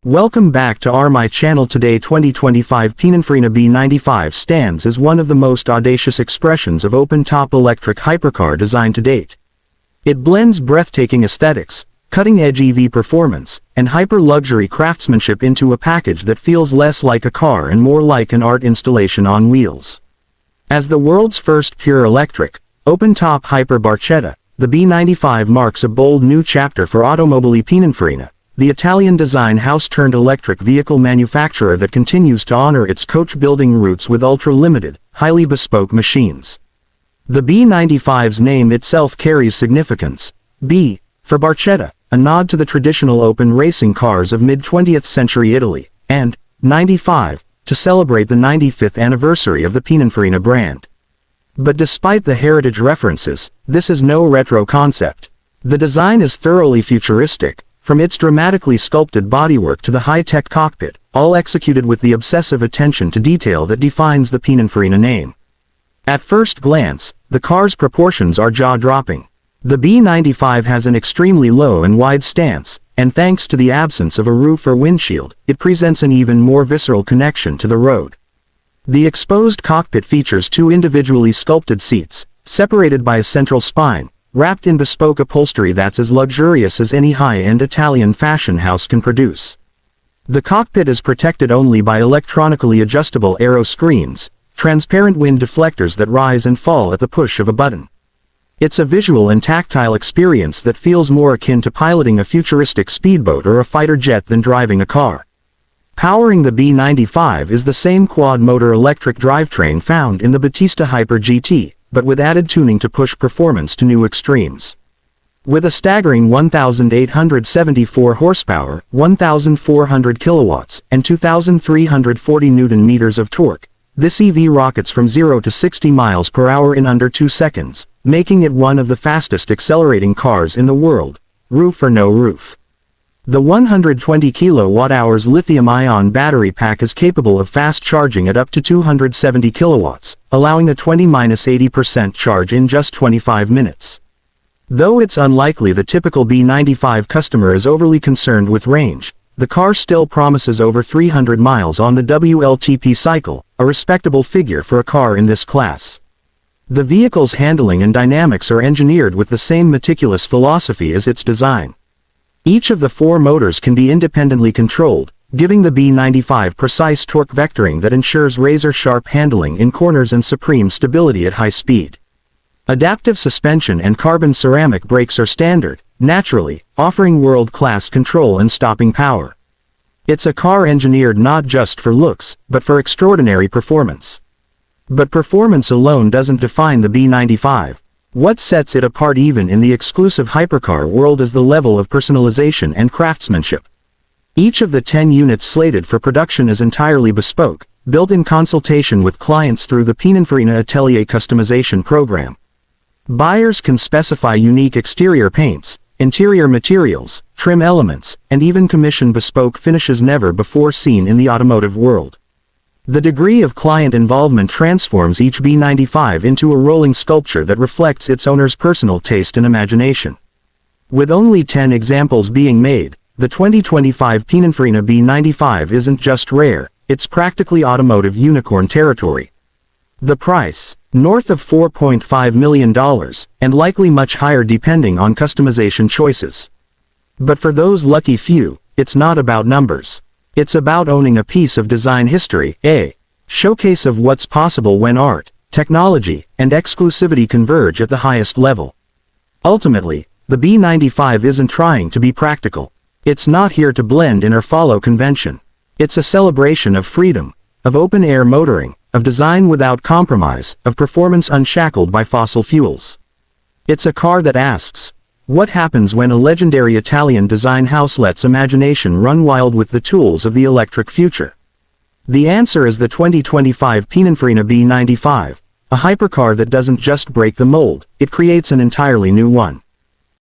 Welcome back to my channel. Today 2025 Pininfarina B95 stands as one of the most audacious expressions of open-top electric hypercar design to date. It blends breathtaking aesthetics, cutting-edge EV performance, and hyper-luxury craftsmanship into a package that feels less like a car and more like an art installation on wheels. As the world's first pure electric, open-top hyper Barchetta, the B95 marks a bold new chapter for Automobili Pininfarina, the Italian design house-turned-electric vehicle manufacturer that continues to honor its coach-building roots with ultra-limited, highly bespoke machines. The B95's name itself carries significance. B, for Barchetta, a nod to the traditional open racing cars of mid-20th century Italy, and 95, to celebrate the 95th anniversary of the Pininfarina brand. But despite the heritage references, this is no retro concept. The design is thoroughly futuristic, from its dramatically sculpted bodywork to the high-tech cockpit, all executed with the obsessive attention to detail that defines the Pininfarina name. At first glance, the car's proportions are jaw-dropping. The B95 has an extremely low and wide stance, and thanks to the absence of a roof or windshield, it presents an even more visceral connection to the road. The exposed cockpit features two individually sculpted seats, separated by a central spine, wrapped in bespoke upholstery that's as luxurious as any high-end Italian fashion house can produce. The cockpit is protected only by electronically adjustable aero screens, transparent wind deflectors that rise and fall at the push of a button. It's a visual and tactile experience that feels more akin to piloting a futuristic speedboat or a fighter jet than driving a car. Powering the B95 is the same quad-motor electric drivetrain found in the Battista Hyper GT, but with added tuning to push performance to new extremes. With a staggering 1,874 horsepower, 1,400 kilowatts, and 2,340 Nm of torque, this EV rockets from 0 to 60 miles per hour in under 2 seconds, making it one of the fastest accelerating cars in the world, roof or no roof. The 120 kWh lithium-ion battery pack is capable of fast charging at up to 270 kilowatts, allowing a 20–80% charge in just 25 minutes. Though it's unlikely the typical B95 customer is overly concerned with range, the car still promises over 300 miles on the WLTP cycle, a respectable figure for a car in this class. The vehicle's handling and dynamics are engineered with the same meticulous philosophy as its design. Each of the four motors can be independently controlled, giving the B95 precise torque vectoring that ensures razor-sharp handling in corners and supreme stability at high speed. Adaptive suspension and carbon ceramic brakes are standard, naturally, offering world-class control and stopping power. It's a car engineered not just for looks, but for extraordinary performance. But performance alone doesn't define the B95. What sets it apart even in the exclusive hypercar world is the level of personalization and craftsmanship. Each of the 10 units slated for production is entirely bespoke, built in consultation with clients through the Pininfarina Atelier customization program. Buyers can specify unique exterior paints, interior materials, trim elements, and even commission bespoke finishes never before seen in the automotive world. The degree of client involvement transforms each B95 into a rolling sculpture that reflects its owner's personal taste and imagination. With only 10 examples being made, the 2025 Pininfarina B95 isn't just rare, it's practically automotive unicorn territory. The price, north of $4.5 million, and likely much higher depending on customization choices. But for those lucky few, it's not about numbers. It's about owning a piece of design history, a showcase of what's possible when art, technology, and exclusivity converge at the highest level. Ultimately, the B95 isn't trying to be practical. It's not here to blend in or follow convention. It's a celebration of freedom, of open-air motoring, of design without compromise, of performance unshackled by fossil fuels. It's a car that asks, what happens when a legendary Italian design house lets imagination run wild with the tools of the electric future? The answer is the 2025 Pininfarina B95, a hypercar that doesn't just break the mold, it creates an entirely new one.